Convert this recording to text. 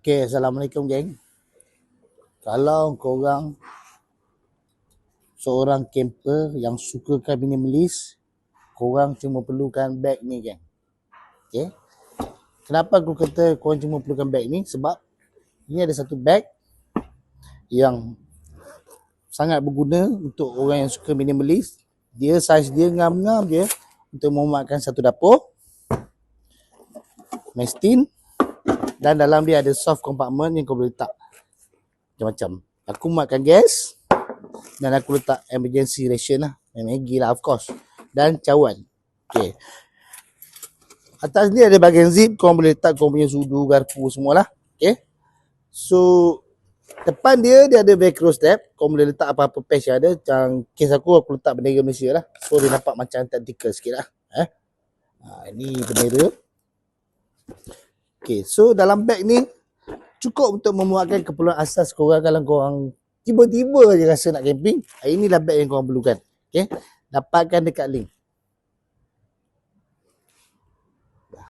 Okay, Assalamualaikum geng. Kalau korang seorang camper yang sukakan minimalis, korang cuma perlukan bag ni geng. Okay. Kenapa aku kata korang cuma perlukan bag ni? Sebab ini ada satu bag yang sangat berguna untuk orang yang suka minimalis. Dia saiz dia ngam-ngam je untuk memuatkan satu dapur, mestin, dan dalam dia ada soft compartment yang kau boleh letak macam-macam. Aku muatkan gas dan aku letak emergency ration lah, Maggi lah of course, dan cawan. Okay. Atas ni ada bahagian zip, kau boleh letak kau punya sudu, garpu semua lah. Okay. So depan dia ada velcro strap, kau boleh letak apa-apa patch yang ada. Macam kes aku letak bendera Malaysia lah, so dia nampak macam tactical sikit lah. Ini bendera. Okay, so dalam bag ni cukup untuk memuatkan keperluan asas korang kalau korang tiba-tiba je rasa nak camping. Inilah bag yang korang perlukan. Okay, dapatkan dekat link.